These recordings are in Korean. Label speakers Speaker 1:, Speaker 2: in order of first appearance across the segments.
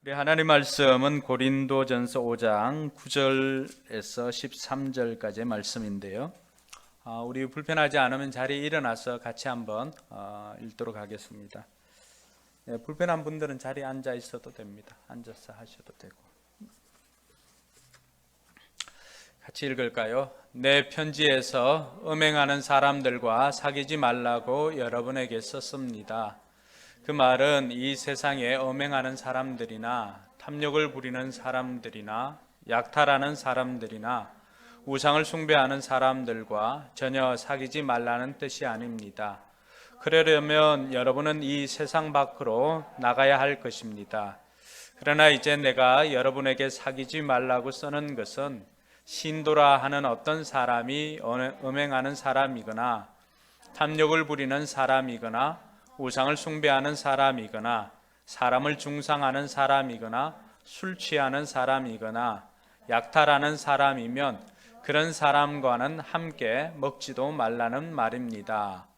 Speaker 1: 우리 하나님 말씀은 고린도전서 5장 9절에서 13절까지의 말씀인데요. 우리 불편하지 않으면 자리에 일어나서 같이 한번 읽도록 하겠습니다. 불편한 분들은 자리에 앉아 있어도 됩니다. 앉아서 하셔도 되고. 같이 읽을까요? 내 편지에서 음행하는 사람들과 사귀지 말라고 여러분에게 썼습니다. 그 말은 이 세상에 음행하는 사람들이나 탐욕을 부리는 사람들이나 약탈하는 사람들이나 우상을 숭배하는 사람들과 전혀 사귀지 말라는 뜻이 아닙니다. 그러려면 여러분은 이 세상 밖으로 나가야 할 것입니다. 그러나 이제 내가 여러분에게 사귀지 말라고 쓰는 것은 신도라 하는 어떤 사람이 음행하는 사람이거나 탐욕을 부리는 사람이거나 우상을 숭배하는 사람이거나 사람을 중상하는 사람이거나 술 취하는 사람이거나 약탈하는 사람이면 그런 사람과는 함께 먹지도 말라는 말입니다.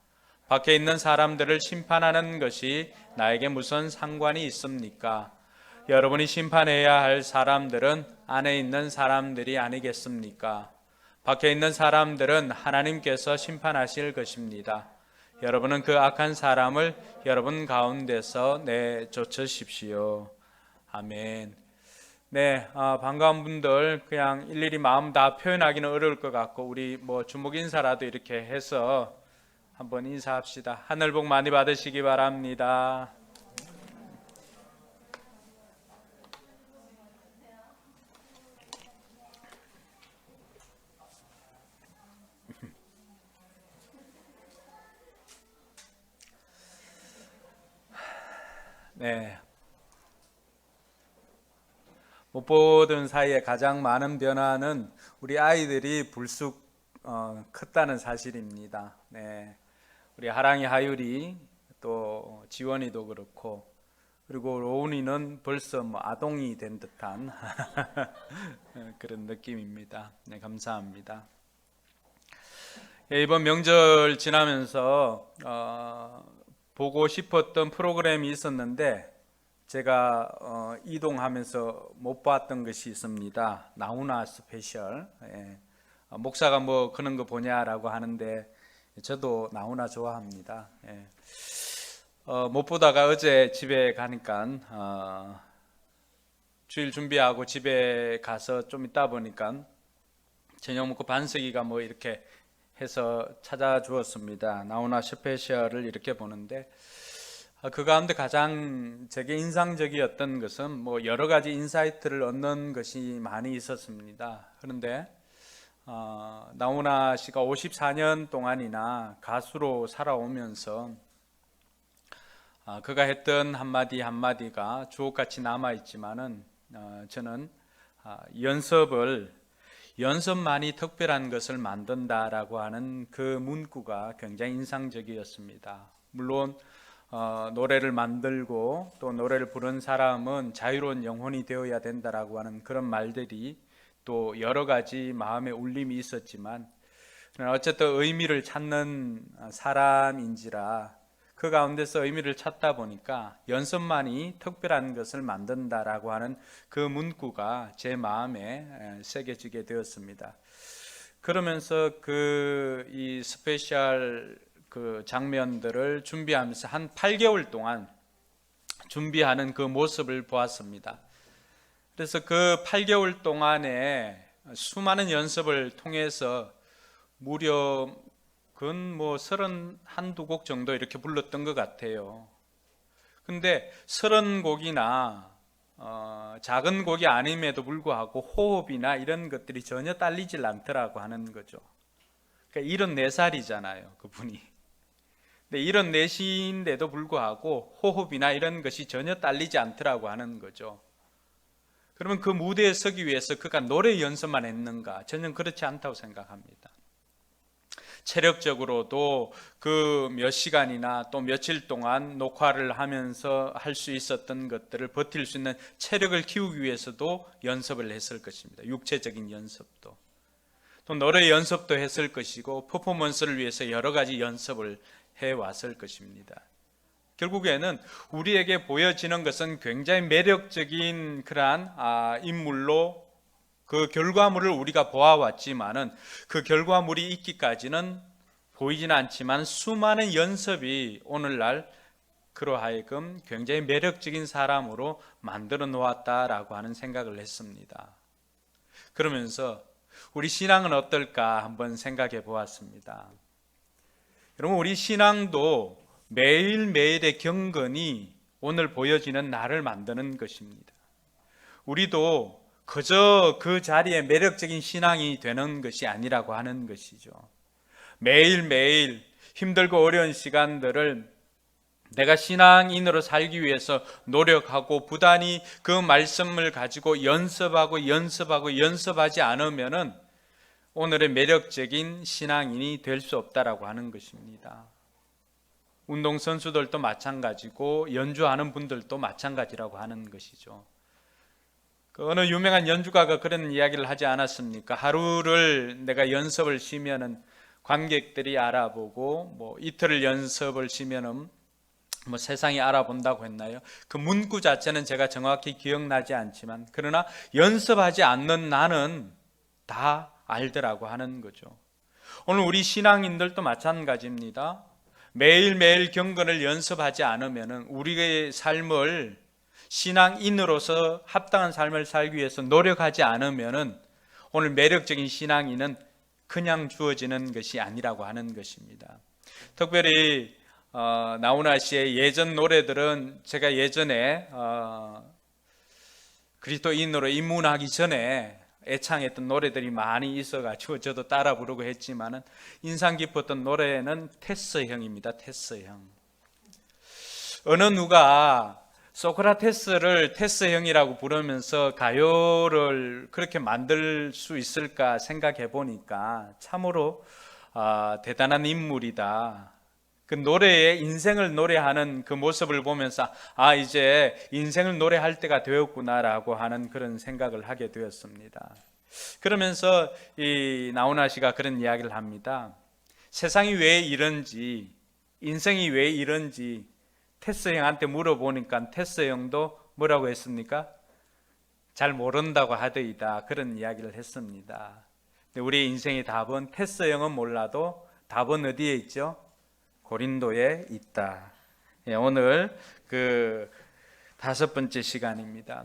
Speaker 1: 밖에 있는 사람들을 심판하는 것이 나에게 무슨 상관이 있습니까? 여러분이 심판해야 할 사람들은 안에 있는 사람들이 아니겠습니까? 밖에 있는 사람들은 하나님께서 심판하실 것입니다. 여러분은 그 악한 사람을 여러분 가운데서 내쫓으십시오. 아멘. 네, 반가운 분들 그냥 일일이 마음 다 표현하기는 어려울 것 같고 우리 주목 인사라도 이렇게 해서 한번 인사합시다. 하늘 복 많이 받으시기 바랍니다. 네. 못 보던 사이에 가장 많은 변화는 우리 아이들이 불쑥 컸다는 사실입니다. 네. 우리 하랑이 하율이 또 지원이도 그렇고 그리고 로운이는 벌써 아동이 된 듯한 그런 느낌입니다. 네, 감사합니다. 이번 명절 지나면서 보고 싶었던 프로그램이 있었는데 제가 이동하면서 못 봤던 것이 있습니다. 나훈아 스페셜. 목사가 그런 거 보냐라고 하는데 저도 나훈아 좋아합니다. 못 보다가 어제 집에 가니까 주일 준비하고 집에 가서 좀 있다 보니까 저녁 먹고 반석이가 이렇게 해서 찾아주었습니다. 나훈아 스페셜을 이렇게 보는데 그 가운데 가장 제게 인상적이었던 것은 여러 가지 인사이트를 얻는 것이 많이 있었습니다. 그런데 나훈아 씨가 54년 동안이나 가수로 살아오면서 그가 했던 한마디 한마디가 주옥같이 남아있지만은 저는 연습만이 특별한 것을 만든다라고 하는 그 문구가 굉장히 인상적이었습니다. 물론 노래를 만들고 또 노래를 부른 사람은 자유로운 영혼이 되어야 된다라고 하는 그런 말들이 또 여러 가지 마음의 울림이 있었지만 어쨌든 의미를 찾는 사람인지라 그 가운데서 의미를 찾다 보니까 연습만이 특별한 것을 만든다라고 하는 그 문구가 제 마음에 새겨지게 되었습니다. 그러면서 이 스페셜 장면들을 준비하면서 한 8개월 동안 준비하는 그 모습을 보았습니다. 그래서 그 8개월 동안에 수많은 연습을 통해서 무려 근 31~2곡 정도 이렇게 불렀던 것 같아요. 근데 30곡이나 작은 곡이 아님에도 불구하고 호흡이나 이런 것들이 전혀 딸리질 않더라고 하는 거죠. 그러니까 74살이잖아요, 그분이. 근데 74인데도 불구하고 호흡이나 이런 것이 전혀 딸리지 않더라고 하는 거죠. 그러면 그 무대에 서기 위해서 그가 노래 연습만 했는가? 저는 그렇지 않다고 생각합니다. 체력적으로도 그 몇 시간이나 또 며칠 동안 녹화를 하면서 할 수 있었던 것들을 버틸 수 있는 체력을 키우기 위해서도 연습을 했을 것입니다. 육체적인 연습도. 또 노래 연습도 했을 것이고 퍼포먼스를 위해서 여러 가지 연습을 해왔을 것입니다. 결국에는 우리에게 보여지는 것은 굉장히 매력적인 그러한 인물로 그 결과물을 우리가 보아왔지만은 그 결과물이 있기까지는 보이지는 않지만 수많은 연습이 오늘날 그로 하여금 굉장히 매력적인 사람으로 만들어 놓았다라고 하는 생각을 했습니다. 그러면서 우리 신앙은 어떨까 한번 생각해 보았습니다. 여러분, 우리 신앙도 매일매일의 경건이 오늘 보여지는 나를 만드는 것입니다. 우리도 그저 그 자리에 매력적인 신앙이 되는 것이 아니라고 하는 것이죠. 매일매일 힘들고 어려운 시간들을 내가 신앙인으로 살기 위해서 노력하고 부단히 그 말씀을 가지고 연습하지 않으면은 오늘의 매력적인 신앙인이 될 수 없다라고 하는 것입니다. 운동선수들도 마찬가지고 연주하는 분들도 마찬가지라고 하는 것이죠. 그 어느 유명한 연주가가 그런 이야기를 하지 않았습니까? 하루를 내가 연습을 쉬면은 관객들이 알아보고 뭐 이틀을 연습을 쉬면은 뭐 세상이 알아본다고 했나요? 그 문구 자체는 제가 정확히 기억나지 않지만 그러나 연습하지 않는 나는 다 알더라고 하는 거죠. 오늘 우리 신앙인들도 마찬가지입니다. 매일매일 경건을 연습하지 않으면 우리의 삶을 신앙인으로서 합당한 삶을 살기 위해서 노력하지 않으면 오늘 매력적인 신앙인은 그냥 주어지는 것이 아니라고 하는 것입니다. 특별히 나훈아 씨의 예전 노래들은 제가 예전에 그리스도인으로 입문하기 전에 애창했던 노래들이 많이 있어가지고 저도 따라 부르고 했지만은 인상 깊었던 노래는 테스형입니다. 테스형. 어느 누가 소크라테스를 테스형이라고 부르면서 가요를 그렇게 만들 수 있을까 생각해 보니까 참으로 대단한 인물이다. 그 노래에 인생을 노래하는 그 모습을 보면서 이제 인생을 노래할 때가 되었구나라고 하는 그런 생각을 하게 되었습니다. 그러면서 이 나훈아 씨가 그런 이야기를 합니다. 세상이 왜 이런지, 인생이 왜 이런지 테스 형한테 물어보니까 테스 형도 뭐라고 했습니까? 잘 모른다고 하더이다. 그런 이야기를 했습니다. 근데 우리 인생의 답은 테스 형은 몰라도 답은 어디에 있죠? 고린도에 있다. 오늘 그 5번째 시간입니다.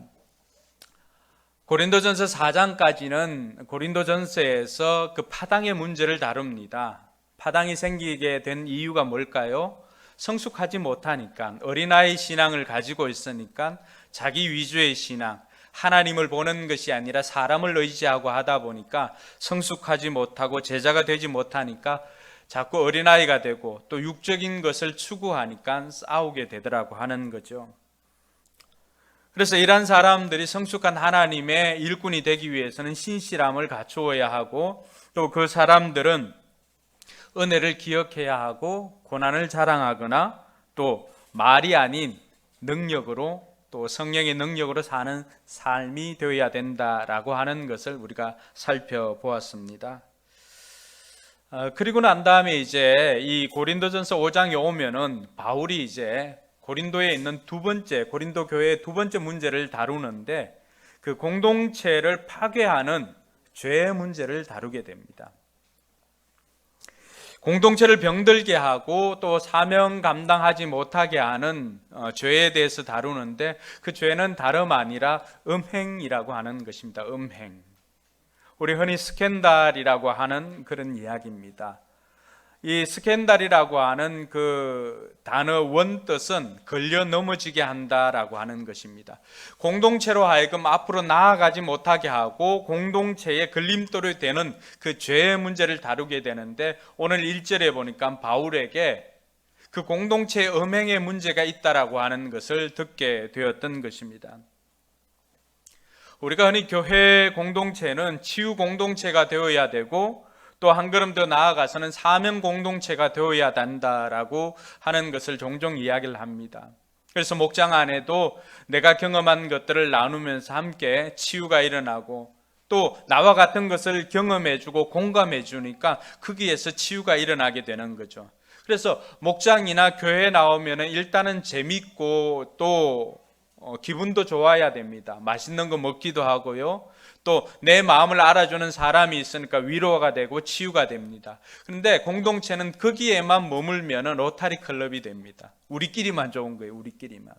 Speaker 1: 고린도전서 4장까지는 고린도전서에서 그 파당의 문제를 다룹니다. 파당이 생기게 된 이유가 뭘까요? 성숙하지 못하니까, 어린아이 신앙을 가지고 있으니까 자기 위주의 신앙, 하나님을 보는 것이 아니라 사람을 의지하고 하다 보니까 성숙하지 못하고 제자가 되지 못하니까 자꾸 어린아이가 되고 또 육적인 것을 추구하니까 싸우게 되더라고 하는 거죠. 그래서 이런 사람들이 성숙한 하나님의 일꾼이 되기 위해서는 신실함을 갖추어야 하고 또 그 사람들은 은혜를 기억해야 하고 고난을 자랑하거나 또 말이 아닌 능력으로 또 성령의 능력으로 사는 삶이 되어야 된다라고 하는 것을 우리가 살펴보았습니다. 그리고 난 다음에 이제 이 고린도전서 5장에 오면은 바울이 이제 고린도에 있는 고린도 교회의 두 번째 문제를 다루는데 그 공동체를 파괴하는 죄의 문제를 다루게 됩니다. 공동체를 병들게 하고 또 사명 감당하지 못하게 하는 죄에 대해서 다루는데 그 죄는 다름 아니라 음행이라고 하는 것입니다. 음행. 우리 흔히 스캔들이라고 하는 그런 이야기입니다. 이 스캔들이라고 하는 그 단어 원뜻은 걸려 넘어지게 한다라고 하는 것입니다. 공동체로 하여금 앞으로 나아가지 못하게 하고 공동체의 걸림돌이 되는 그 죄의 문제를 다루게 되는데 오늘 1절에 보니까 바울에게 그 공동체의 음행의 문제가 있다라고 하는 것을 듣게 되었던 것입니다. 우리가 흔히 교회 공동체는 치유 공동체가 되어야 되고 또 한 걸음 더 나아가서는 사명 공동체가 되어야 된다라고 하는 것을 종종 이야기를 합니다. 그래서 목장 안에도 내가 경험한 것들을 나누면서 함께 치유가 일어나고 또 나와 같은 것을 경험해주고 공감해주니까 거기에서 치유가 일어나게 되는 거죠. 그래서 목장이나 교회에 나오면 일단은 재밌고 또 기분도 좋아야 됩니다. 맛있는 거 먹기도 하고요. 또 내 마음을 알아주는 사람이 있으니까 위로가 되고 치유가 됩니다. 그런데 공동체는 거기에만 머물면 로타리 클럽이 됩니다. 우리끼리만 좋은 거예요. 우리끼리만.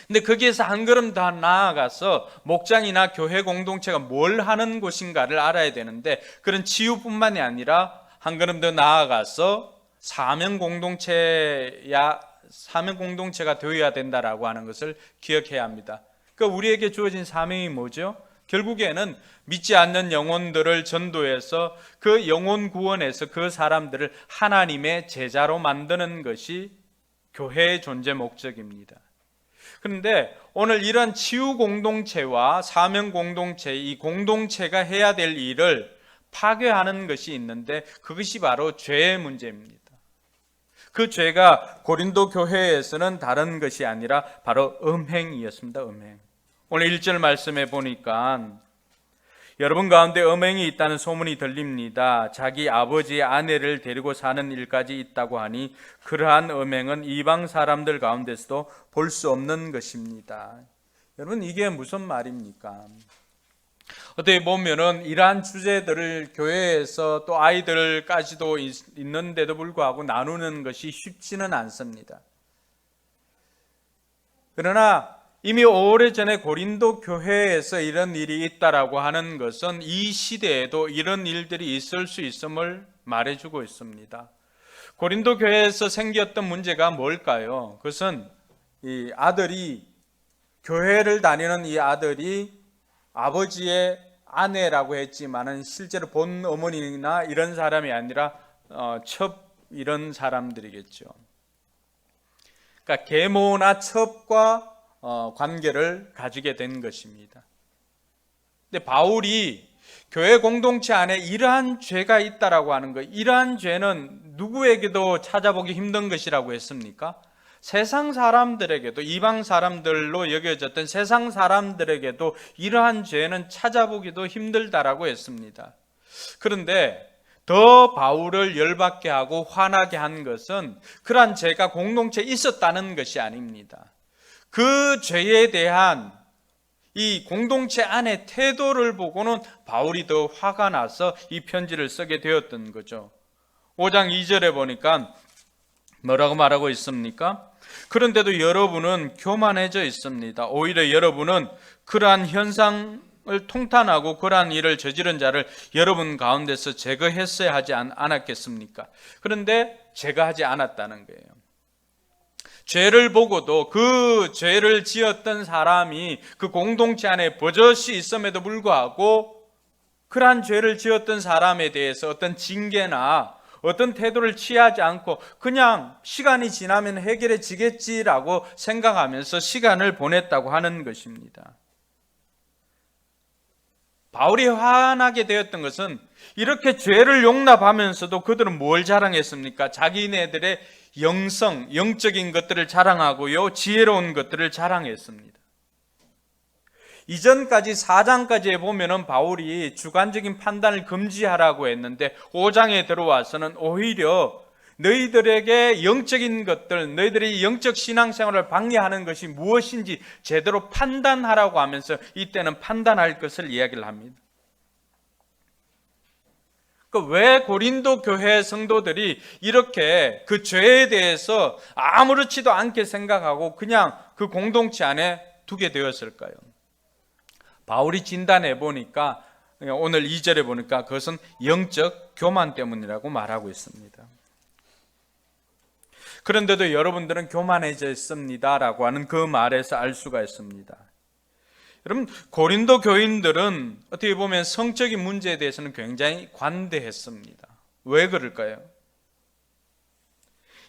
Speaker 1: 근데 거기에서 한 걸음 더 나아가서 목장이나 교회 공동체가 뭘 하는 곳인가를 알아야 되는데, 그런 치유뿐만이 아니라 한 걸음 더 나아가서 사명 공동체가 되어야 된다라고 하는 것을 기억해야 합니다. 그러니까 우리에게 주어진 사명이 뭐죠? 결국에는 믿지 않는 영혼들을 전도해서 그 영혼 구원에서 그 사람들을 하나님의 제자로 만드는 것이 교회의 존재 목적입니다. 그런데 오늘 이런 치유 공동체와 사명 공동체, 이 공동체가 해야 될 일을 파괴하는 것이 있는데, 그것이 바로 죄의 문제입니다. 그 죄가 고린도 교회에서는 다른 것이 아니라 바로 음행이었습니다. 음행. 오늘 1절 말씀에 보니까 여러분 가운데 음행이 있다는 소문이 들립니다. 자기 아버지의 아내를 데리고 사는 일까지 있다고 하니 그러한 음행은 이방 사람들 가운데서도 볼 수 없는 것입니다. 여러분, 이게 무슨 말입니까? 어떻게 보면은 이러한 주제들을 교회에서 또 아이들까지도 있는데도 불구하고 나누는 것이 쉽지는 않습니다. 그러나 이미 오래전에 고린도 교회에서 이런 일이 있다라고 하는 것은 이 시대에도 이런 일들이 있을 수 있음을 말해주고 있습니다. 고린도 교회에서 생겼던 문제가 뭘까요? 그것은 이 아들이, 교회를 다니는 이 아들이 아버지의 아내라고 했지만은 실제로 본 어머니나 이런 사람이 아니라 첩, 이런 사람들이겠죠. 그러니까 계모나 첩과 관계를 가지게 된 것입니다. 근데 바울이 교회 공동체 안에 이러한 죄가 있다라고 하는 것, 이러한 죄는 누구에게도 찾아보기 힘든 것이라고 했습니까? 세상 사람들에게도, 이방 사람들로 여겨졌던 세상 사람들에게도 이러한 죄는 찾아보기도 힘들다라고 했습니다. 그런데 더 바울을 열받게 하고 화나게 한 것은 그러한 죄가 공동체에 있었다는 것이 아닙니다. 그 죄에 대한 이 공동체 안의 태도를 보고는 바울이 더 화가 나서 이 편지를 쓰게 되었던 거죠. 5장 2절에 보니까 뭐라고 말하고 있습니까? 그런데도 여러분은 교만해져 있습니다. 오히려 여러분은 그러한 현상을 통탄하고 그러한 일을 저지른 자를 여러분 가운데서 제거했어야 하지 않았겠습니까? 그런데 제거하지 않았다는 거예요. 죄를 보고도 그 죄를 지었던 사람이 그 공동체 안에 버젓이 있음에도 불구하고 그러한 죄를 지었던 사람에 대해서 어떤 징계나 어떤 태도를 취하지 않고 그냥 시간이 지나면 해결해지겠지라고 생각하면서 시간을 보냈다고 하는 것입니다. 바울이 화나게 되었던 것은 이렇게 죄를 용납하면서도 그들은 뭘 자랑했습니까? 자기네들의 영적인 것들을 자랑하고요, 지혜로운 것들을 자랑했습니다. 이전까지 4장까지에 보면은 바울이 주관적인 판단을 금지하라고 했는데 5장에 들어와서는 오히려 너희들에게 영적인 것들, 너희들의 영적 신앙생활을 방해하는 것이 무엇인지 제대로 판단하라고 하면서 이때는 판단할 것을 이야기를 합니다. 왜 고린도 교회 성도들이 이렇게 그 죄에 대해서 아무렇지도 않게 생각하고 그냥 그 공동체 안에 두게 되었을까요? 바울이 진단해 보니까 오늘 2절에 보니까 그것은 영적 교만 때문이라고 말하고 있습니다. 그런데도 여러분들은 교만해져 있습니다라고 하는 그 말에서 알 수가 있습니다. 여러분, 고린도 교인들은 어떻게 보면 성적인 문제에 대해서는 굉장히 관대했습니다. 왜 그럴까요?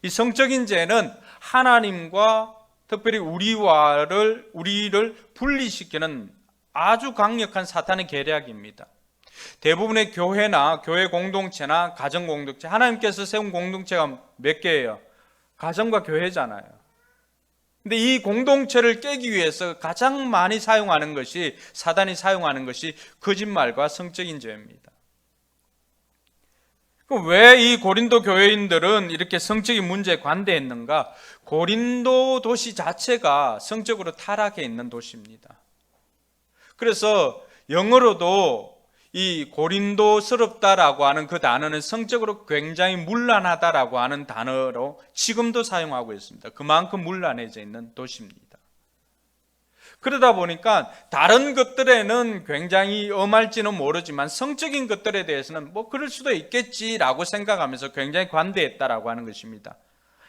Speaker 1: 이 성적인 죄는 하나님과 특별히 우리를 분리시키는 아주 강력한 사탄의 계략입니다. 대부분의 교회나 교회 공동체나 가정 공동체, 하나님께서 세운 공동체가 몇 개예요? 가정과 교회잖아요. 근데 이 공동체를 깨기 위해서 가장 많이 사용하는 것이, 사단이 사용하는 것이 거짓말과 성적인 죄입니다. 왜 이 고린도 교회인들은 이렇게 성적인 문제에 관대했는가? 고린도 도시 자체가 성적으로 타락해 있는 도시입니다. 그래서 영어로도 이 고린도스럽다라고 하는 그 단어는 성적으로 굉장히 문란하다라고 하는 단어로 지금도 사용하고 있습니다. 그만큼 문란해져 있는 도시입니다. 그러다 보니까 다른 것들에는 굉장히 엄할지는 모르지만 성적인 것들에 대해서는 뭐 그럴 수도 있겠지라고 생각하면서 굉장히 관대했다라고 하는 것입니다.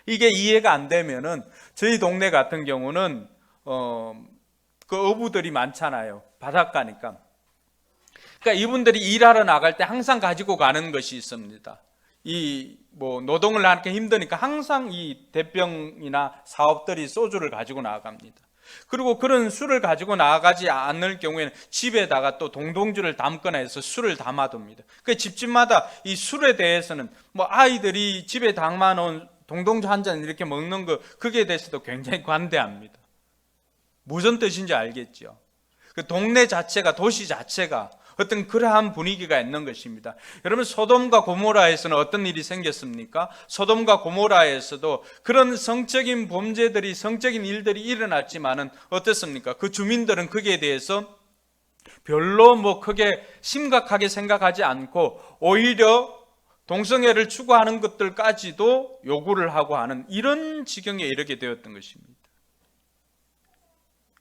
Speaker 1: 이게 이해가 안 되면은 저희 동네 같은 경우는 그 어부들이 많잖아요. 바닷가니까. 그러니까 이분들이 일하러 나갈 때 항상 가지고 가는 것이 있습니다. 이 뭐 노동을 하기 힘드니까 항상 이 대병이나 사업들이 소주를 가지고 나갑니다. 그리고 그런 술을 가지고 나가지 않을 경우에는 집에다가 또 동동주를 담거나 해서 술을 담아둡니다. 그 집집마다 이 술에 대해서는 뭐 아이들이 집에 담아놓은 동동주 한 잔 이렇게 먹는 거 그게 대해서도 굉장히 관대합니다. 무슨 뜻인지 알겠죠? 그 동네 자체가, 도시 자체가 어떤 그러한 분위기가 있는 것입니다. 여러분, 소돔과 고모라에서는 어떤 일이 생겼습니까? 소돔과 고모라에서도 그런 성적인 범죄들이, 성적인 일들이 일어났지만은 어떻습니까? 그 주민들은 거기에 대해서 별로 뭐 크게 심각하게 생각하지 않고 오히려 동성애를 추구하는 것들까지도 요구를 하고 하는 이런 지경에 이르게 되었던 것입니다.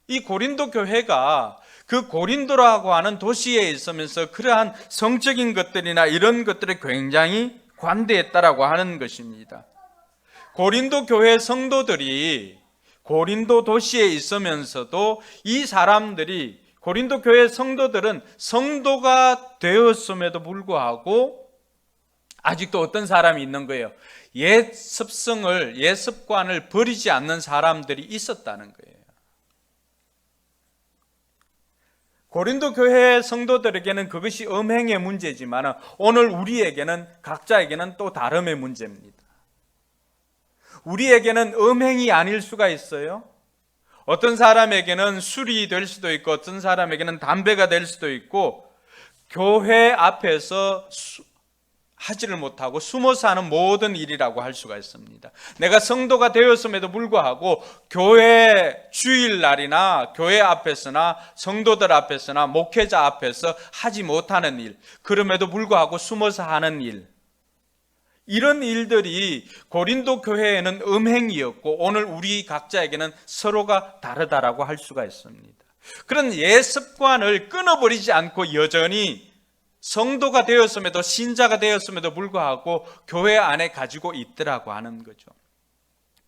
Speaker 1: 이 고린도 교회가 그 고린도라고 하는 도시에 있으면서 그러한 성적인 것들이나 이런 것들에 굉장히 관대했다라고 하는 것입니다. 고린도 교회 성도들이 고린도 도시에 있으면서도 이 사람들이, 고린도 교회 성도들은 성도가 되었음에도 불구하고 아직도 어떤 사람이 있는 거예요? 옛 습성을, 옛 습관을 버리지 않는 사람들이 있었다는 거예요. 고린도 교회 성도들에게는 그것이 음행의 문제지만 오늘 우리에게는, 각자에게는 또 다름의 문제입니다. 우리에게는 음행이 아닐 수가 있어요. 어떤 사람에게는 술이 될 수도 있고 어떤 사람에게는 담배가 될 수도 있고, 교회 앞에서 하지를 못하고 숨어서 하는 모든 일이라고 할 수가 있습니다. 내가 성도가 되었음에도 불구하고 교회 주일날이나 교회 앞에서나 성도들 앞에서나 목회자 앞에서 하지 못하는 일, 그럼에도 불구하고 숨어서 하는 일, 이런 일들이 고린도 교회에는 음행이었고 오늘 우리 각자에게는 서로가 다르다라고 할 수가 있습니다. 그런 옛 습관을 끊어버리지 않고 여전히 성도가 되었음에도, 신자가 되었음에도 불구하고 교회 안에 가지고 있더라고 하는 거죠.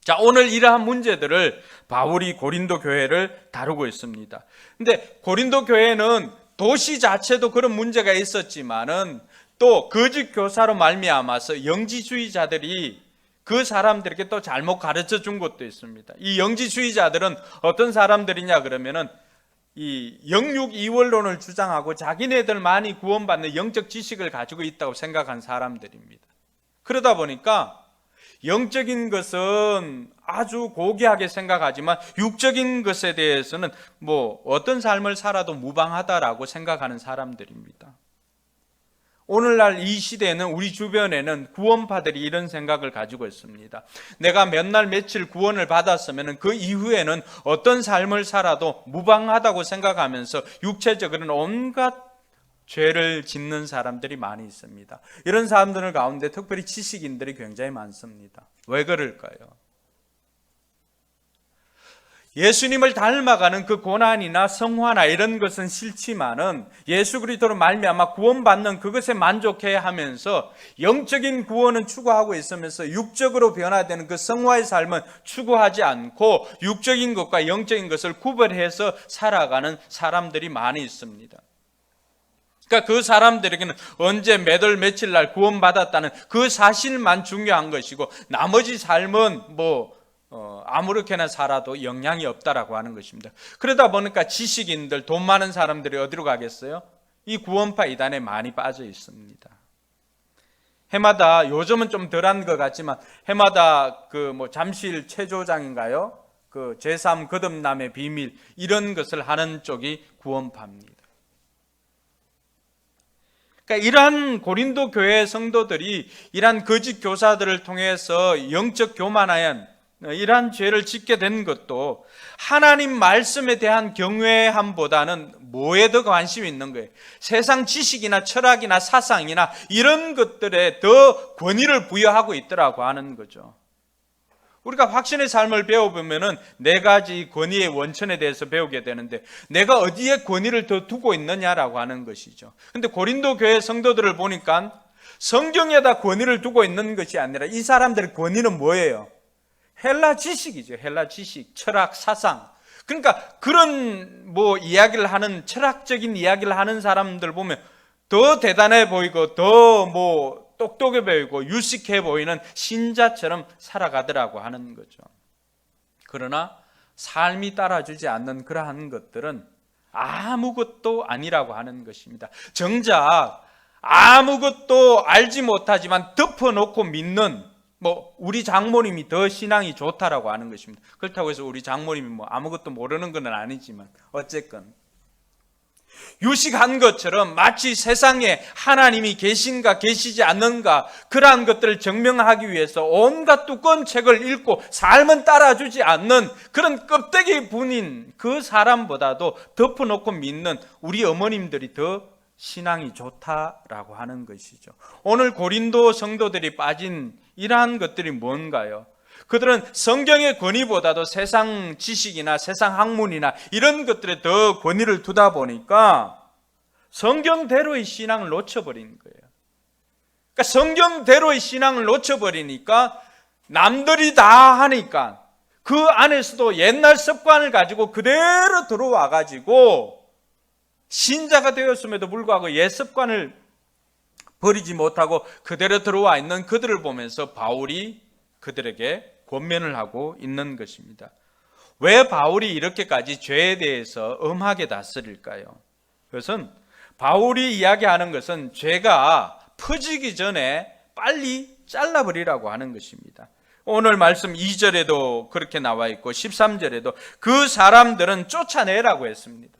Speaker 1: 자, 오늘 이러한 문제들을 바울이 고린도 교회를 다루고 있습니다. 근데 고린도 교회는 도시 자체도 그런 문제가 있었지만은 또 거짓 교사로 말미암아서 영지주의자들이 그 사람들에게 또 잘못 가르쳐 준 것도 있습니다. 이 영지주의자들은 어떤 사람들이냐 그러면은 이 영육 이원론을 주장하고 자기네들만이 구원받는 영적 지식을 가지고 있다고 생각한 사람들입니다. 그러다 보니까 영적인 것은 아주 고귀하게 생각하지만 육적인 것에 대해서는 뭐 어떤 삶을 살아도 무방하다라고 생각하는 사람들입니다. 오늘날 이 시대에는 우리 주변에는 구원파들이 이런 생각을 가지고 있습니다. 내가 몇 날 며칠 구원을 받았으면 그 이후에는 어떤 삶을 살아도 무방하다고 생각하면서 육체적으로는 온갖 죄를 짓는 사람들이 많이 있습니다. 이런 사람들 가운데 특별히 지식인들이 굉장히 많습니다. 왜 그럴까요? 예수님을 닮아가는 그 고난이나 성화나 이런 것은 싫지만은 예수 그리스도로 말미암아 구원받는 그것에 만족해야 하면서 영적인 구원은 추구하고 있으면서 육적으로 변화되는 그 성화의 삶은 추구하지 않고 육적인 것과 영적인 것을 구별해서 살아가는 사람들이 많이 있습니다. 그러니까 그 사람들에게는 언제 몇 월 며칠 날 구원받았다는 그 사실만 중요한 것이고 나머지 삶은 아무렇게나 살아도 영향이 없다라고 하는 것입니다. 그러다 보니까 지식인들, 돈 많은 사람들이 어디로 가겠어요? 이 구원파 이단에 많이 빠져 있습니다. 해마다, 요즘은 좀 덜한 것 같지만 해마다 잠실 체조장인가요? 그 제3 거듭남의 비밀, 이런 것을 하는 쪽이 구원파입니다. 그러니까 이러한 고린도 교회 성도들이 이러한 거짓 교사들을 통해서 영적 교만한 이러한 죄를 짓게 된 것도 하나님 말씀에 대한 경외함보다는 뭐에 더 관심이 있는 거예요? 세상 지식이나 철학이나 사상이나 이런 것들에 더 권위를 부여하고 있더라고 하는 거죠. 우리가 확신의 삶을 배워보면은 네 가지 권위의 원천에 대해서 배우게 되는데 내가 어디에 권위를 더 두고 있느냐라고 하는 것이죠. 근데 고린도 교회 성도들을 보니까 성경에다 권위를 두고 있는 것이 아니라 이 사람들의 권위는 뭐예요? 헬라 지식이죠. 헬라 지식, 철학, 사상. 그러니까 그런 이야기를 하는 철학적인 이야기를 하는 사람들 보면 더 대단해 보이고 더 똑똑해 보이고 유식해 보이는 신자처럼 살아가더라고 하는 거죠. 그러나 삶이 따라주지 않는 그러한 것들은 아무것도 아니라고 하는 것입니다. 정작 아무것도 알지 못하지만 덮어놓고 믿는 우리 장모님이 더 신앙이 좋다라고 하는 것입니다. 그렇다고 해서 우리 장모님이 아무것도 모르는 건 아니지만 어쨌건 유식한 것처럼 마치 세상에 하나님이 계신가 계시지 않는가 그러한 것들을 증명하기 위해서 온갖 두꺼운 책을 읽고 삶은 따라주지 않는 그런 껍데기 분인 그 사람보다도 덮어놓고 믿는 우리 어머님들이 더 신앙이 좋다라고 하는 것이죠. 오늘 고린도 성도들이 빠진 이러한 것들이 뭔가요? 그들은 성경의 권위보다도 세상 지식이나 세상 학문이나 이런 것들에 더 권위를 두다 보니까 성경대로의 신앙을 놓쳐버린 거예요. 그러니까 성경대로의 신앙을 놓쳐버리니까 남들이 다 하니까 그 안에서도 옛날 습관을 가지고 그대로 들어와 가지고 신자가 되었음에도 불구하고 옛 습관을 버리지 못하고 그대로 들어와 있는 그들을 보면서 바울이 그들에게 권면을 하고 있는 것입니다. 왜 바울이 이렇게까지 죄에 대해서 엄하게 다스릴까요? 그것은 바울이 이야기하는 것은 죄가 퍼지기 전에 빨리 잘라버리라고 하는 것입니다. 오늘 말씀 2절에도 그렇게 나와 있고 13절에도 그 사람들은 쫓아내라고 했습니다.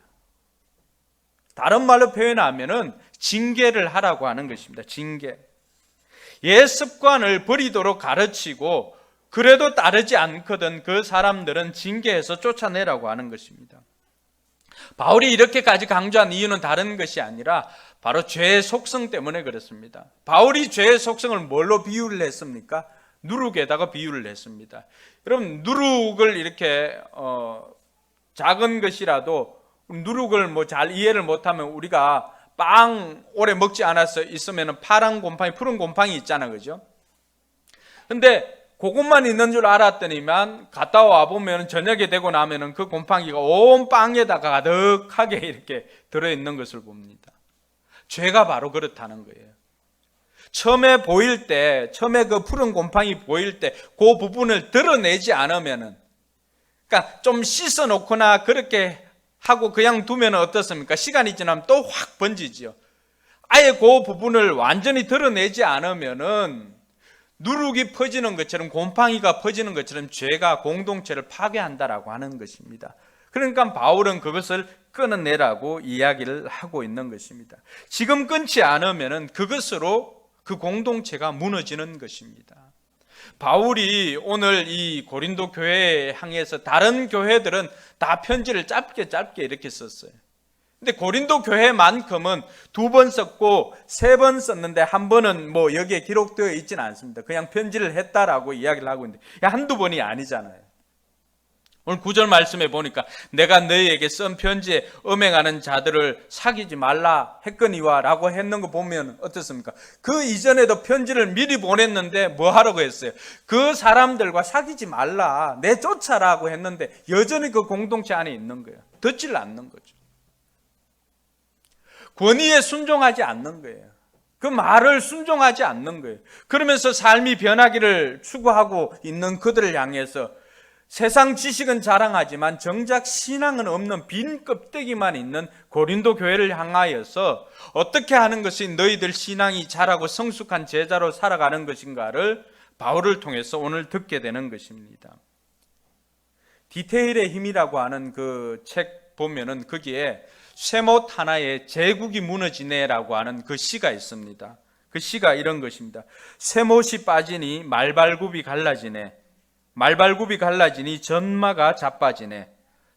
Speaker 1: 다른 말로 표현하면은 징계를 하라고 하는 것입니다. 징계. 옛 습관을 버리도록 가르치고 그래도 따르지 않거든 그 사람들은 징계해서 쫓아내라고 하는 것입니다. 바울이 이렇게까지 강조한 이유는 다른 것이 아니라 바로 죄의 속성 때문에 그렇습니다. 바울이 죄의 속성을 뭘로 비유를 했습니까? 누룩에다가 비유를 했습니다. 여러분 누룩을 이렇게 작은 것이라도 누룩을 잘 이해를 못하면 우리가 빵 오래 먹지 않아서 있으면 파란 곰팡이, 푸른 곰팡이 있잖아, 그죠? 근데 그것만 있는 줄 알았더니만 갔다 와 보면 저녁에 되고 나면은 그 곰팡이가 온 빵에다가 가득하게 이렇게 들어있는 것을 봅니다. 죄가 바로 그렇다는 거예요. 처음에 보일 때, 처음에 그 푸른 곰팡이 보일 때 그 부분을 드러내지 않으면은, 그러니까 좀 씻어 놓거나 그렇게 하고 그냥 두면 어떻습니까? 시간이 지나면 또 확 번지죠. 아예 그 부분을 완전히 드러내지 않으면은 누룩이 퍼지는 것처럼 곰팡이가 퍼지는 것처럼 죄가 공동체를 파괴한다라고 하는 것입니다. 그러니까 바울은 그것을 끊어내라고 이야기를 하고 있는 것입니다. 지금 끊지 않으면은 그것으로 그 공동체가 무너지는 것입니다. 바울이 오늘 이 고린도 교회에 향해서 다른 교회들은 다 편지를 짧게 이렇게 썼어요. 근데 고린도 교회만큼은 2번 썼고 3번 썼는데 한 번은 여기에 기록되어 있지는 않습니다. 그냥 편지를 했다라고 이야기를 하고 있는데 한두 번이 아니잖아요. 오늘 9절 말씀에 보니까 내가 너희에게 쓴 편지에 음행하는 자들을 사귀지 말라 했거니와 라고 했는 거 보면 어떻습니까? 그 이전에도 편지를 미리 보냈는데 뭐 하라고 했어요? 그 사람들과 사귀지 말라, 내쫓아라고 했는데 여전히 그 공동체 안에 있는 거예요. 듣지를 않는 거죠. 권위에 순종하지 않는 거예요. 그 말을 순종하지 않는 거예요. 그러면서 삶이 변하기를 추구하고 있는 그들을 향해서 세상 지식은 자랑하지만 정작 신앙은 없는 빈 껍데기만 있는 고린도 교회를 향하여서 어떻게 하는 것이 너희들 신앙이 자라고 성숙한 제자로 살아가는 것인가를 바울을 통해서 오늘 듣게 되는 것입니다. 디테일의 힘이라고 하는 그 책 보면은 거기에 쇠못 하나에 제국이 무너지네라고 하는 그 시가 있습니다. 그 시가 이런 것입니다. 쇠못이 빠지니 말발굽이 갈라지네. 말발굽이 갈라지니 전마가 자빠지네.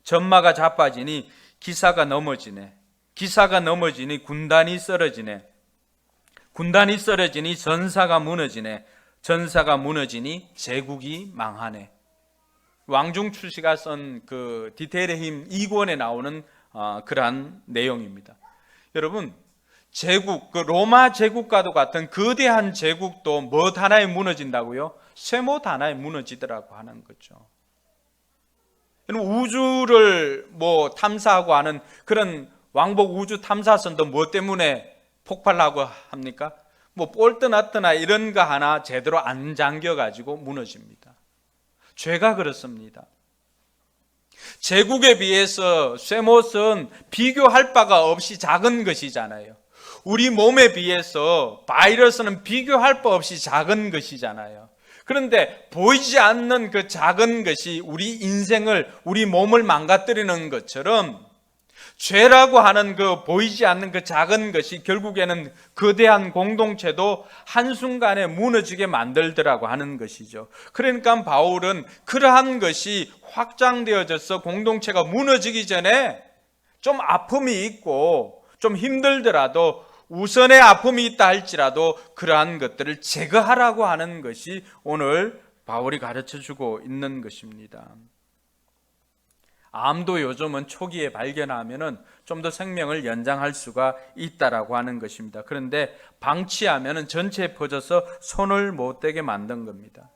Speaker 1: 전마가 자빠지니 기사가 넘어지네. 기사가 넘어지니 군단이 쓰러지네. 군단이 쓰러지니 전사가 무너지네. 전사가 무너지니 제국이 망하네. 왕중추시가 쓴 그 디테일의 힘 2권에 나오는 그러한 내용입니다. 여러분, 제국, 그 로마 제국과도 같은 거대한 제국도 뭐 하나에 무너진다고요? 쇠못 하나에 무너지더라고 하는 거죠. 우주를 뭐 탐사하고 하는 그런 왕복 우주 탐사선도 뭐 때문에 폭발하고 합니까? 뭐 볼트너트나 이런 거 하나 제대로 안 잠겨가지고 무너집니다. 죄가 그렇습니다. 제국에 비해서 쇠못은 비교할 바가 없이 작은 것이잖아요. 우리 몸에 비해서 바이러스는 비교할 바 없이 작은 것이잖아요. 그런데 보이지 않는 그 작은 것이 우리 인생을, 우리 몸을 망가뜨리는 것처럼 죄라고 하는 그 보이지 않는 그 작은 것이 결국에는 거대한 공동체도 한순간에 무너지게 만들더라고 하는 것이죠. 그러니까 바울은 그러한 것이 확장되어져서 공동체가 무너지기 전에 좀 아픔이 있고 좀 힘들더라도 우선의 아픔이 있다 할지라도 그러한 것들을 제거하라고 하는 것이 오늘 바울이 가르쳐주고 있는 것입니다. 암도 요즘은 초기에 발견하면은 좀 더 생명을 연장할 수가 있다라고 하는 것입니다. 그런데 방치하면은 전체에 퍼져서 손을 못 대게 만든 겁니다.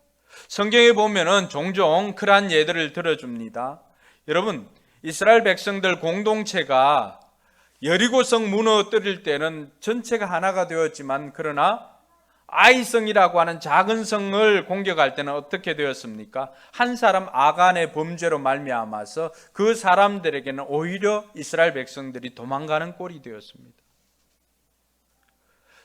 Speaker 1: 성경에 보면은 종종 그러한 예들을 들어줍니다. 여러분, 이스라엘 백성들 공동체가 여리고성 무너뜨릴 때는 전체가 하나가 되었지만 그러나 아이성이라고 하는 작은 성을 공격할 때는 어떻게 되었습니까? 한 사람 아간의 범죄로 말미암아서 그 사람들에게는 오히려 이스라엘 백성들이 도망가는 꼴이 되었습니다.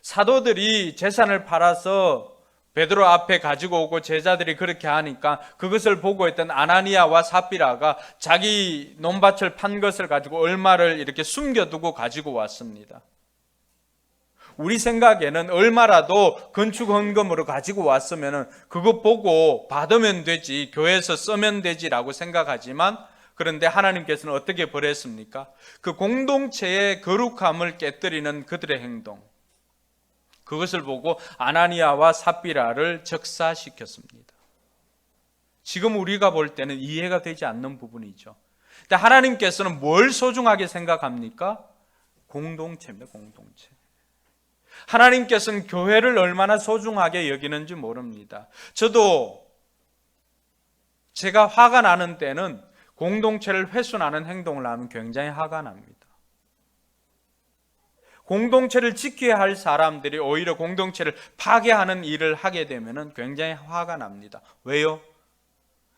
Speaker 1: 사도들이 재산을 팔아서 베드로 앞에 가지고 오고 제자들이 그렇게 하니까 그것을 보고 있던 아나니아와 삽비라가 자기 논밭을 판 것을 가지고 얼마를 이렇게 숨겨두고 가지고 왔습니다. 우리 생각에는 얼마라도 건축 헌금으로 가지고 왔으면 그거 보고 받으면 되지, 교회에서 쓰면 되지라고 생각하지만, 그런데 하나님께서는 어떻게 벌했습니까? 그 공동체의 거룩함을 깨뜨리는 그들의 행동, 그것을 보고 아나니아와 삽비라를 적사시켰습니다. 지금 우리가 볼 때는 이해가 되지 않는 부분이죠. 근데 하나님께서는 뭘 소중하게 생각합니까? 공동체입니다. 공동체. 하나님께서는 교회를 얼마나 소중하게 여기는지 모릅니다. 저도 제가 화가 나는 때는 공동체를 훼손하는 행동을 하면 굉장히 화가 납니다. 공동체를 지켜야 할 사람들이 오히려 공동체를 파괴하는 일을 하게 되면 굉장히 화가 납니다. 왜요?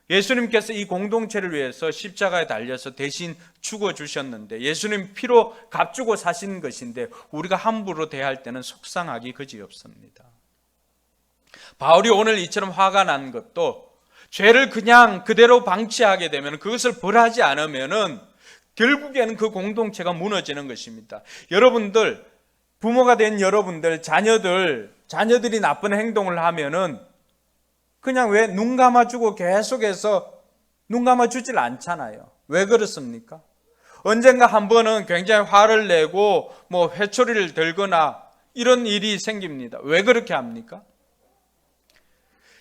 Speaker 1: 예수님께서 이 공동체를 위해서 십자가에 달려서 대신 죽어주셨는데 예수님 피로 값주고 사신 것인데 우리가 함부로 대할 때는 속상하기 그지없습니다. 바울이 오늘 이처럼 화가 난 것도 죄를 그냥 그대로 방치하게 되면, 그것을 벌하지 않으면은 결국에는 그 공동체가 무너지는 것입니다. 여러분들, 부모가 된 여러분들, 자녀들이 나쁜 행동을 하면은 그냥 왜 눈 감아주고 계속해서 눈 감아주질 않잖아요. 왜 그렇습니까? 언젠가 한 번은 굉장히 화를 내고 뭐 회초리를 들거나 이런 일이 생깁니다. 왜 그렇게 합니까?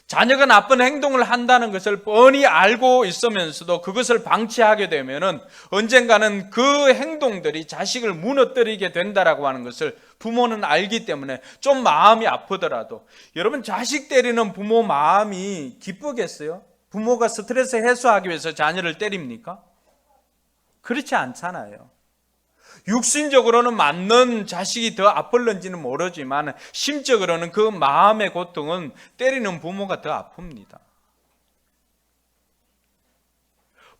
Speaker 1: 자녀가 나쁜 행동을 한다는 것을 뻔히 알고 있으면서도 그것을 방치하게 되면은 언젠가는 그 행동들이 자식을 무너뜨리게 된다라고 하는 것을 부모는 알기 때문에 좀 마음이 아프더라도, 여러분, 자식 때리는 부모 마음이 기쁘겠어요? 부모가 스트레스 해소하기 위해서 자녀를 때립니까? 그렇지 않잖아요. 육신적으로는 맞는 자식이 더 아플는지는 모르지만 심적으로는 그 마음의 고통은 때리는 부모가 더 아픕니다.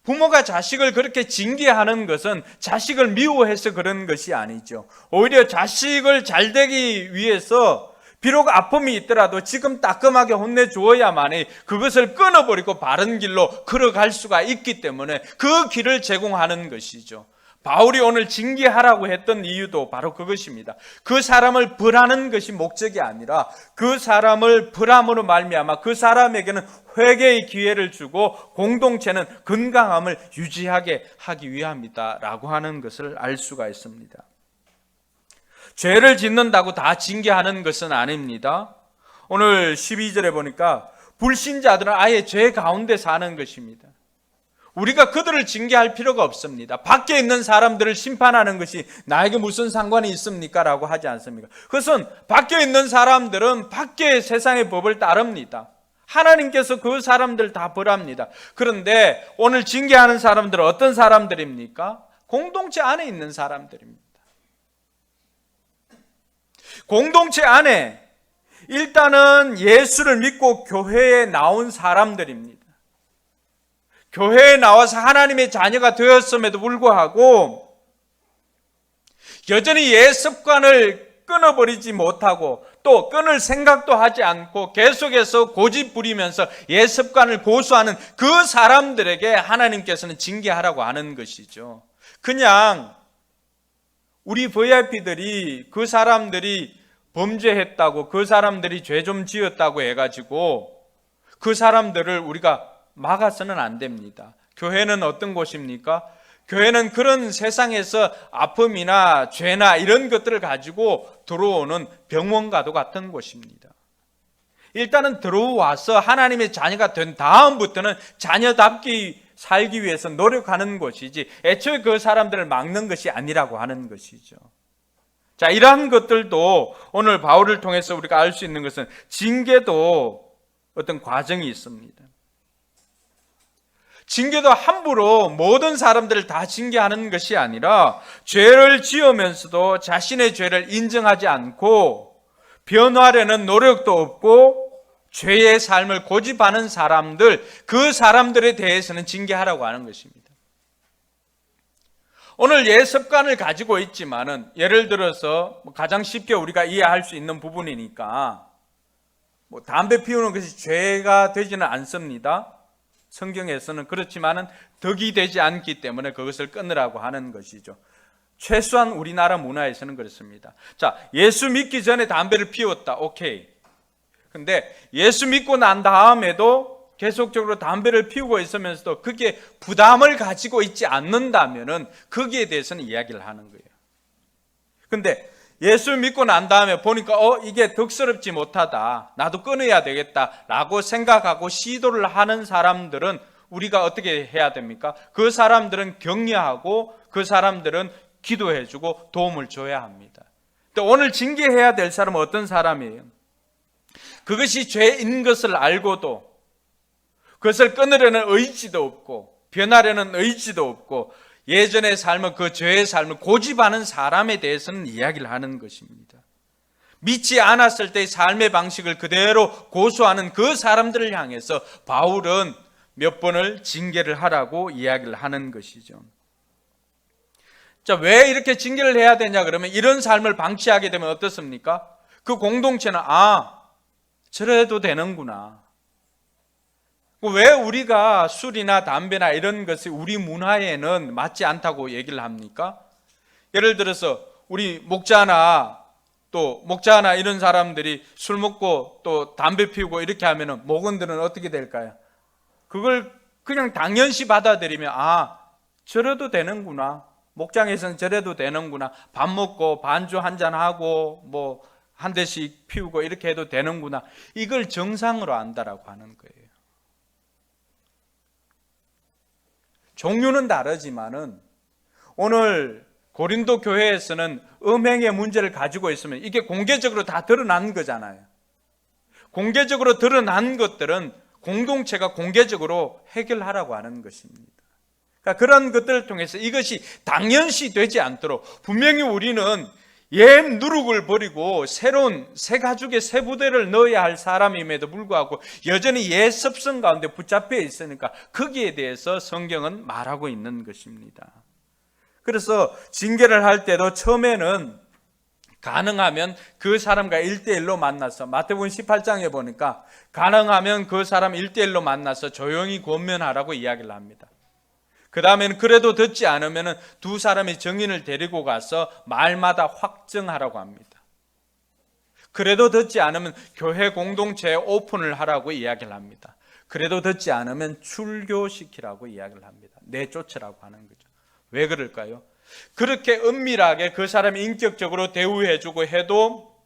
Speaker 1: 부모가 자식을 그렇게 징계하는 것은 자식을 미워해서 그런 것이 아니죠. 오히려 자식을 잘 되기 위해서 비록 아픔이 있더라도 지금 따끔하게 혼내주어야만이 그것을 끊어버리고 바른 길로 걸어갈 수가 있기 때문에 그 길을 제공하는 것이죠. 바울이 오늘 징계하라고 했던 이유도 바로 그것입니다. 그 사람을 벌하는 것이 목적이 아니라 그 사람을 벌함으로 말미암아 그 사람에게는 회개의 기회를 주고 공동체는 건강함을 유지하게 하기 위함이다라고 하는 것을 알 수가 있습니다. 죄를 짓는다고 다 징계하는 것은 아닙니다. 오늘 12절에 보니까 불신자들은 아예 죄 가운데 사는 것입니다. 우리가 그들을 징계할 필요가 없습니다. 밖에 있는 사람들을 심판하는 것이 나에게 무슨 상관이 있습니까? 라고 하지 않습니까? 그것은 밖에 있는 사람들은 밖의 세상의 법을 따릅니다. 하나님께서 그 사람들 다 벌합니다. 그런데 오늘 징계하는 사람들은 어떤 사람들입니까? 공동체 안에 있는 사람들입니다. 공동체 안에 일단은 예수를 믿고 교회에 나온 사람들입니다. 교회에 나와서 하나님의 자녀가 되었음에도 불구하고 여전히 옛 습관을 끊어버리지 못하고 또 끊을 생각도 하지 않고 계속해서 고집 부리면서 옛 습관을 고수하는 그 사람들에게 하나님께서는 징계하라고 하는 것이죠. 그냥 우리 VIP들이 그 사람들이 범죄했다고 그 사람들이 죄 좀 지었다고 해가지고 그 사람들을 우리가 막아서는 안 됩니다. 교회는 어떤 곳입니까? 교회는 그런 세상에서 아픔이나 죄나 이런 것들을 가지고 들어오는 병원과도 같은 곳입니다. 일단은 들어와서 하나님의 자녀가 된 다음부터는 자녀답게 살기 위해서 노력하는 것이지 애초에 그 사람들을 막는 것이 아니라고 하는 것이죠. 자, 이러한 것들도 오늘 바울을 통해서 우리가 알 수 있는 것은 징계도 어떤 과정이 있습니다. 징계도 함부로 모든 사람들을 다 징계하는 것이 아니라 죄를 지으면서도 자신의 죄를 인정하지 않고 변화하려는 노력도 없고 죄의 삶을 고집하는 사람들, 그 사람들에 대해서는 징계하라고 하는 것입니다. 오늘 옛 습관을 가지고 있지만은 예를 들어서 가장 쉽게 우리가 이해할 수 있는 부분이니까 담배 피우는 것이 죄가 되지는 않습니다. 성경에서는 그렇지만은 덕이 되지 않기 때문에 그것을 끊으라고 하는 것이죠. 최소한 우리나라 문화에서는 그렇습니다. 자, 예수 믿기 전에 담배를 피웠다. 오케이. 근데 예수 믿고 난 다음에도 계속적으로 담배를 피우고 있으면서도 그게 부담을 가지고 있지 않는다면은 거기에 대해서는 이야기를 하는 거예요. 근데 예수 믿고 난 다음에 보니까 이게 덕스럽지 못하다. 나도 끊어야 되겠다라고 생각하고 시도를 하는 사람들은 우리가 어떻게 해야 됩니까? 그 사람들은 격려하고 그 사람들은 기도해주고 도움을 줘야 합니다. 근데 오늘 징계해야 될 사람은 어떤 사람이에요? 그것이 죄인 것을 알고도 그것을 끊으려는 의지도 없고 변하려는 의지도 없고 예전의 삶은 그 죄의 삶을 고집하는 사람에 대해서는 이야기를 하는 것입니다. 믿지 않았을 때의 삶의 방식을 그대로 고수하는 그 사람들을 향해서 바울은 몇 번을 징계를 하라고 이야기를 하는 것이죠. 자, 왜 이렇게 징계를 해야 되냐 그러면 이런 삶을 방치하게 되면 어떻습니까? 그 공동체는 저래도 되는구나. 왜 우리가 술이나 담배나 이런 것이 우리 문화에는 맞지 않다고 얘기를 합니까? 예를 들어서 우리 목자나 이런 사람들이 술 먹고 또 담배 피우고 이렇게 하면은 목원들은 어떻게 될까요? 그걸 그냥 당연시 받아들이면 저래도 되는구나. 목장에서는 저래도 되는구나. 밥 먹고 반주 한잔 하고 한 대씩 피우고 이렇게 해도 되는구나. 이걸 정상으로 안다라고 하는 거예요. 종류는 다르지만은 오늘 고린도 교회에서는 음행의 문제를 가지고 있으면 이게 공개적으로 다 드러난 거잖아요. 공개적으로 드러난 것들은 공동체가 공개적으로 해결하라고 하는 것입니다. 그러니까 그런 것들을 통해서 이것이 당연시 되지 않도록 분명히 우리는 옛 누룩을 버리고 새로운 새 가죽의 새 부대를 넣어야 할 사람임에도 불구하고 여전히 옛 습성 가운데 붙잡혀 있으니까 거기에 대해서 성경은 말하고 있는 것입니다. 그래서 징계를 할 때도 처음에는 가능하면 그 사람과 1대1로 만나서 마태복음 18장에 보니까 가능하면 그 사람 1대1로 만나서 조용히 권면하라고 이야기를 합니다. 그 다음에는 그래도 듣지 않으면 두 사람의 증인을 데리고 가서 말마다 확증하라고 합니다. 그래도 듣지 않으면 교회 공동체에 오픈을 하라고 이야기를 합니다. 그래도 듣지 않으면 출교시키라고 이야기를 합니다. 내쫓으라고 하는 거죠. 왜 그럴까요? 그렇게 은밀하게 그 사람이 인격적으로 대우해주고 해도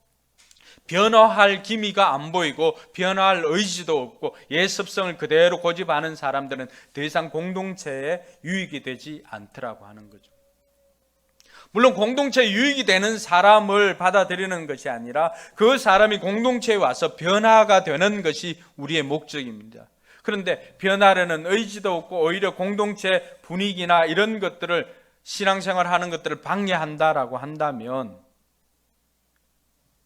Speaker 1: 변화할 기미가 안 보이고 변화할 의지도 없고 예습성을 그대로 고집하는 사람들은 더 이상 공동체에 유익이 되지 않더라고 하는 거죠. 물론 공동체에 유익이 되는 사람을 받아들이는 것이 아니라 그 사람이 공동체에 와서 변화가 되는 것이 우리의 목적입니다. 그런데 변화라는 의지도 없고 오히려 공동체 분위기나 이런 것들을 신앙생활하는 것들을 방해한다라고 한다면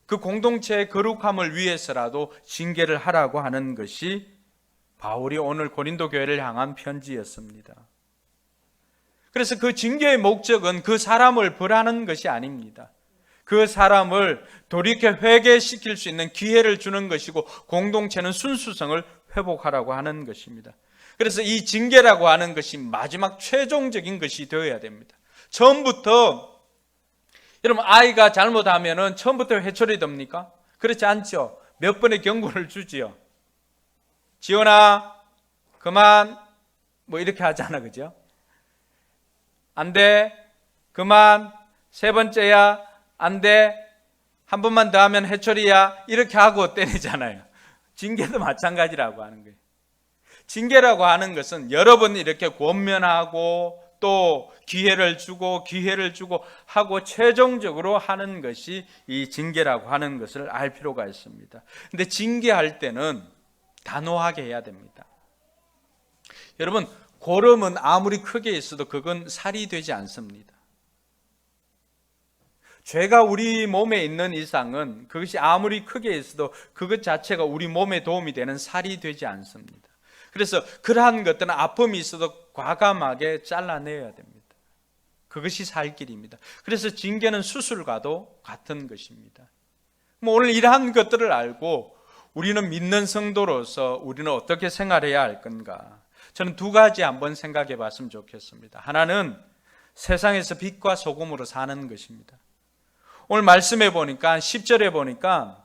Speaker 1: 그 공동체의 거룩함을 위해서라도 징계를 하라고 하는 것이 바울이 오늘 고린도 교회를 향한 편지였습니다. 그래서 그 징계의 목적은 그 사람을 벌하는 것이 아닙니다. 그 사람을 돌이켜 회개시킬 수 있는 기회를 주는 것이고 공동체는 순수성을 회복하라고 하는 것입니다. 그래서 이 징계라고 하는 것이 마지막 최종적인 것이 되어야 됩니다. 처음부터 여러분 아이가 잘못하면 처음부터 회초리 됩니까? 그렇지 않죠. 몇 번의 경고를 주지요. 지원아 그만 뭐 이렇게 하잖아, 그죠? 안 돼, 그만, 세 번째야, 안 돼, 한 번만 더 하면 해초리야, 이렇게 하고 때리잖아요. 징계도 마찬가지라고 하는 거예요. 징계라고 하는 것은 여러 번 이렇게 권면하고 또 기회를 주고 하고 최종적으로 하는 것이 이 징계라고 하는 것을 알 필요가 있습니다. 근데 징계할 때는 단호하게 해야 됩니다. 여러분, 고름은 아무리 크게 있어도 그건 살이 되지 않습니다. 죄가 우리 몸에 있는 이상은 그것이 아무리 크게 있어도 그것 자체가 우리 몸에 도움이 되는 살이 되지 않습니다. 그래서 그러한 것들은 아픔이 있어도 과감하게 잘라내야 됩니다. 그것이 살 길입니다. 그래서 징계는 수술과도 같은 것입니다. 오늘 이러한 것들을 알고 우리는 믿는 성도로서 우리는 어떻게 생활해야 할 건가? 저는 두 가지 한번 생각해 봤으면 좋겠습니다. 하나는 세상에서 빛과 소금으로 사는 것입니다. 오늘 말씀해 보니까 10절에 보니까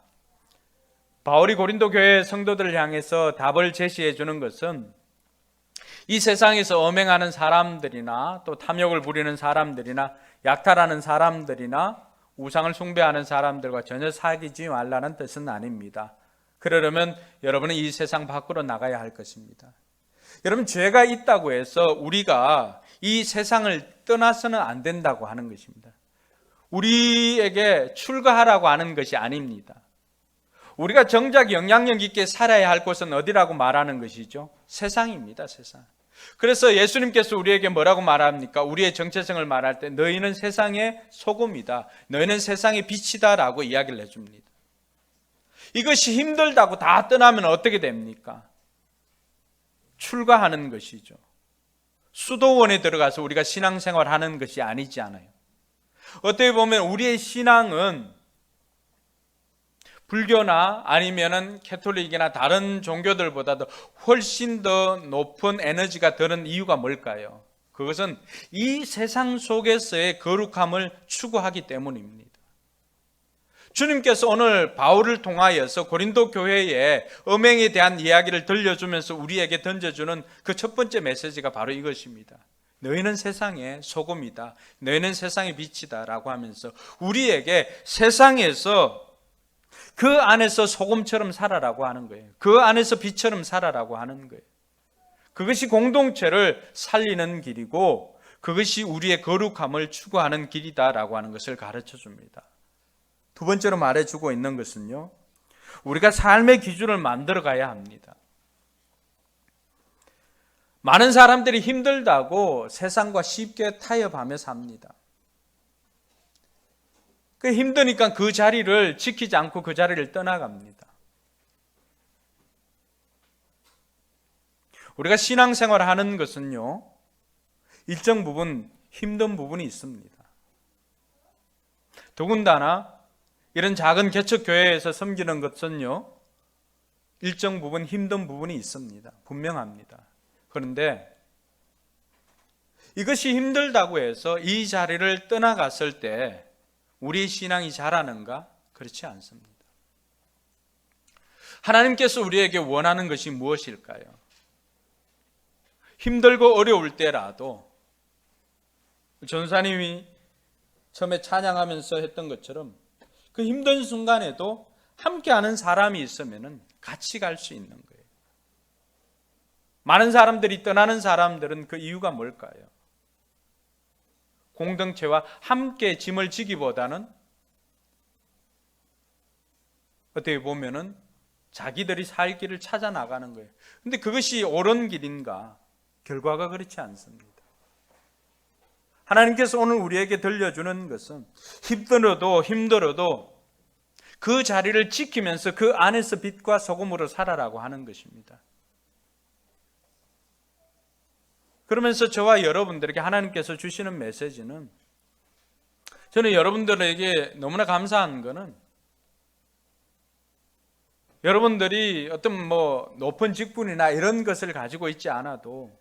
Speaker 1: 바울이 고린도 교회 성도들을 향해서 답을 제시해 주는 것은 이 세상에서 엄행하는 사람들이나 또 탐욕을 부리는 사람들이나 약탈하는 사람들이나 우상을 숭배하는 사람들과 전혀 사귀지 말라는 뜻은 아닙니다. 그러려면 여러분은 이 세상 밖으로 나가야 할 것입니다. 여러분, 죄가 있다고 해서 우리가 이 세상을 떠나서는 안 된다고 하는 것입니다. 우리에게 출가하라고 하는 것이 아닙니다. 우리가 정작 영향력 있게 살아야 할 곳은 어디라고 말하는 것이죠? 세상입니다, 세상. 그래서 예수님께서 우리에게 뭐라고 말합니까? 우리의 정체성을 말할 때 너희는 세상의 소금이다, 너희는 세상의 빛이다 라고 이야기를 해줍니다. 이것이 힘들다고 다 떠나면 어떻게 됩니까? 출가하는 것이죠. 수도원에 들어가서 우리가 신앙생활하는 것이 아니지 않아요. 어떻게 보면 우리의 신앙은 불교나 아니면은 캐톨릭이나 다른 종교들보다도 훨씬 더 높은 에너지가 드는 이유가 뭘까요? 그것은 이 세상 속에서의 거룩함을 추구하기 때문입니다. 주님께서 오늘 바울을 통하여서 고린도 교회의 음행에 대한 이야기를 들려주면서 우리에게 던져주는 그 첫 번째 메시지가 바로 이것입니다. 너희는 세상의 소금이다, 너희는 세상의 빛이다 라고 하면서 우리에게 세상에서 그 안에서 소금처럼 살아라고 하는 거예요. 그 안에서 빛처럼 살아라고 하는 거예요. 그것이 공동체를 살리는 길이고 그것이 우리의 거룩함을 추구하는 길이다라고 하는 것을 가르쳐 줍니다. 두 번째로 말해주고 있는 것은요, 우리가 삶의 기준을 만들어 가야 합니다. 많은 사람들이 힘들다고 세상과 쉽게 타협하며 삽니다. 그 힘드니까 그 자리를 지키지 않고 그 자리를 떠나갑니다. 우리가 신앙생활을 하는 것은요, 일정 부분 힘든 부분이 있습니다. 더군다나 이런 작은 개척교회에서 섬기는 것은요, 일정 부분 힘든 부분이 있습니다. 분명합니다. 그런데 이것이 힘들다고 해서 이 자리를 떠나갔을 때 우리의 신앙이 자라는가? 그렇지 않습니다. 하나님께서 우리에게 원하는 것이 무엇일까요? 힘들고 어려울 때라도 전사님이 처음에 찬양하면서 했던 것처럼 그 힘든 순간에도 함께하는 사람이 있으면 같이 갈 수 있는 거예요. 많은 사람들이 떠나는 사람들은 그 이유가 뭘까요? 공동체와 함께 짐을 지기보다는 어떻게 보면은 자기들이 살 길을 찾아 나가는 거예요. 근데 그것이 옳은 길인가? 결과가 그렇지 않습니다. 하나님께서 오늘 우리에게 들려주는 것은 힘들어도 그 자리를 지키면서 그 안에서 빛과 소금으로 살아라고 하는 것입니다. 그러면서 저와 여러분들에게 하나님께서 주시는 메시지는, 저는 여러분들에게 너무나 감사한 것은 여러분들이 어떤 높은 직분이나 이런 것을 가지고 있지 않아도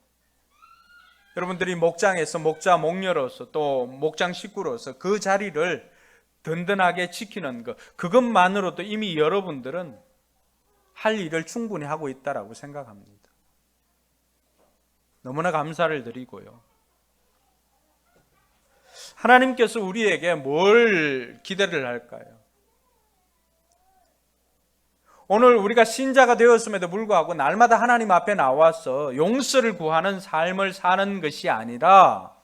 Speaker 1: 여러분들이 목장에서 목녀로서 또 목장 식구로서 그 자리를 든든하게 지키는 것, 그것만으로도 이미 여러분들은 할 일을 충분히 하고 있다고 생각합니다. 너무나 감사를 드리고요. 하나님께서 우리에게 뭘 기대를 할까요? 오늘 우리가 신자가 되었음에도 불구하고 날마다 하나님 앞에 나와서 용서를 구하는 삶을 사는 것이 아니라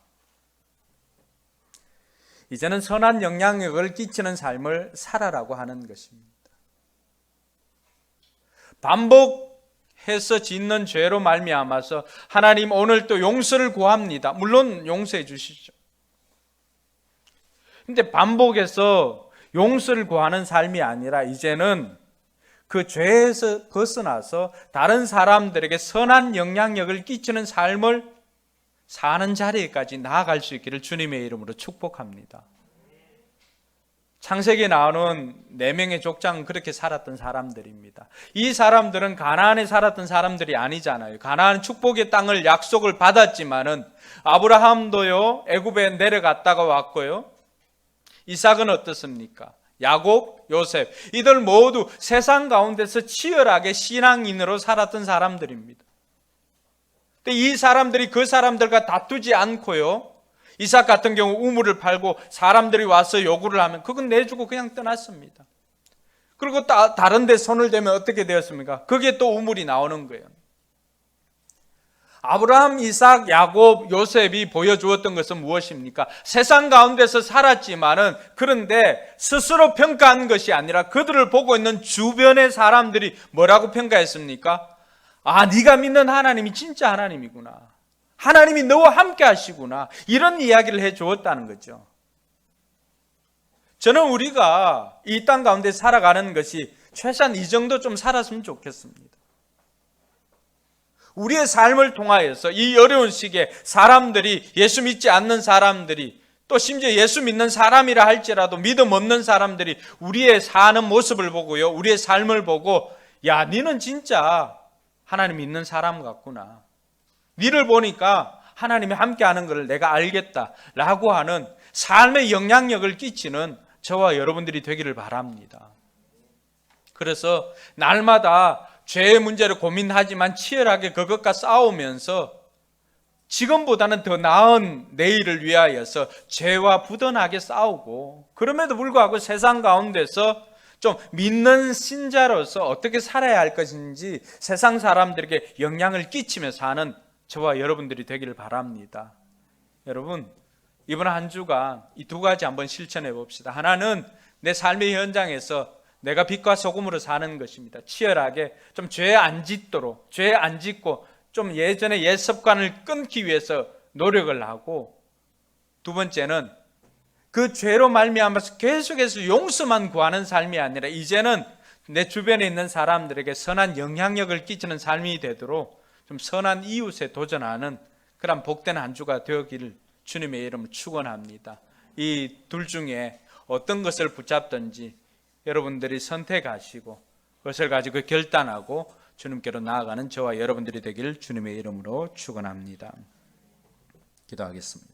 Speaker 1: 이제는 선한 영향력을 끼치는 삶을 살아라고 하는 것입니다. 반복해서 짓는 죄로 말미암아서 하나님 오늘 또 용서를 구합니다. 물론 용서해 주시죠. 근데 반복해서 용서를 구하는 삶이 아니라 이제는 그 죄에서 벗어나서 다른 사람들에게 선한 영향력을 끼치는 삶을 사는 자리에까지 나아갈 수 있기를 주님의 이름으로 축복합니다. 창세기에 나오는 4명의 족장은 그렇게 살았던 사람들입니다. 이 사람들은 가나안에 살았던 사람들이 아니잖아요. 가나안 축복의 땅을 약속을 받았지만은 아브라함도요 애굽에 내려갔다가 왔고요. 이삭은 어떻습니까? 야곱, 요셉, 이들 모두 세상 가운데서 치열하게 신앙인으로 살았던 사람들입니다. 근데 이 사람들이 그 사람들과 다투지 않고요, 이삭 같은 경우 우물을 팔고 사람들이 와서 요구를 하면 그건 내주고 그냥 떠났습니다. 그리고 다른 데 손을 대면 어떻게 되었습니까? 그게 또 우물이 나오는 거예요. 아브라함, 이삭, 야곱, 요셉이 보여주었던 것은 무엇입니까? 세상 가운데서 살았지만은 그런데 스스로 평가한 것이 아니라 그들을 보고 있는 주변의 사람들이 뭐라고 평가했습니까? 아, 네가 믿는 하나님이 진짜 하나님이구나. 하나님이 너와 함께 하시구나. 이런 이야기를 해 주었다는 거죠. 저는 우리가 이 땅 가운데 살아가는 것이 최소한 이 정도 좀 살았으면 좋겠습니다. 우리의 삶을 통하여서 이 어려운 시기에 사람들이, 예수 믿지 않는 사람들이, 또 심지어 예수 믿는 사람이라 할지라도 믿음 없는 사람들이 우리의 사는 모습을 보고요, 우리의 삶을 보고, 야, 너는 진짜 하나님 믿는 사람 같구나. 너를 보니까 하나님이 함께하는 것을 내가 알겠다라고 하는 삶의 영향력을 끼치는 저와 여러분들이 되기를 바랍니다. 그래서 날마다 죄의 문제를 고민하지만 치열하게 그것과 싸우면서 지금보다는 더 나은 내일을 위하여서 죄와 부단하게 싸우고, 그럼에도 불구하고 세상 가운데서 좀 믿는 신자로서 어떻게 살아야 할 것인지 세상 사람들에게 영향을 끼치며 사는 저와 여러분들이 되기를 바랍니다. 여러분, 이번 한 주간 이 2가지 한번 실천해 봅시다. 하나는 내 삶의 현장에서 내가 빛과 소금으로 사는 것입니다. 치열하게 좀 죄 안 짓도록, 죄 안 짓고 좀 예전의 옛 습관을 끊기 위해서 노력을 하고, 2번째는 그 죄로 말미암아서 계속해서 용서만 구하는 삶이 아니라 이제는 내 주변에 있는 사람들에게 선한 영향력을 끼치는 삶이 되도록 좀 선한 이웃에 도전하는 그런 복된 한 주가 되었기를 주님의 이름으로 축원합니다. 이 둘 중에 어떤 것을 붙잡든지 여러분들이 선택하시고 그것을 가지고 결단하고 주님께로 나아가는 저와 여러분들이 되기를 주님의 이름으로 축원합니다.
Speaker 2: 기도하겠습니다.